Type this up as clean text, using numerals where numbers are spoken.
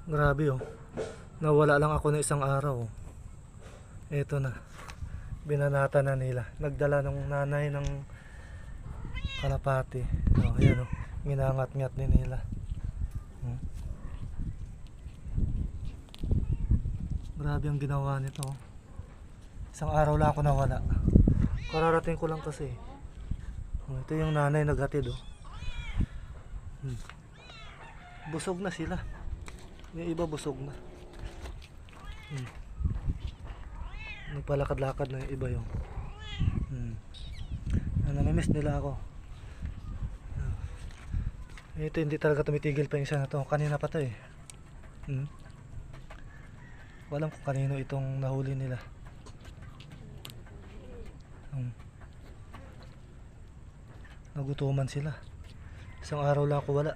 Grabe oh. Nawala lang ako ng isang araw. Ito na. Binanata na nila. Nagdala ng nanay ng kalapati. Oh, ayan oh. Ginangat-ngat ni nila. Grabe ang ginawa nito. Isang araw lang ako nawala. Kararating ko lang kasi. Ito yung nanay naghatid oh. Busog na sila. Yung iba busog na. Nagpalakad-lakad na yung iba yung. Namimiss nila ako. Ito hindi talaga tumitigil pa yung isa na to. Kanina pa to eh. Walang kung kanino itong nahuli nila. Nagutuman sila. Isang araw lang ako wala.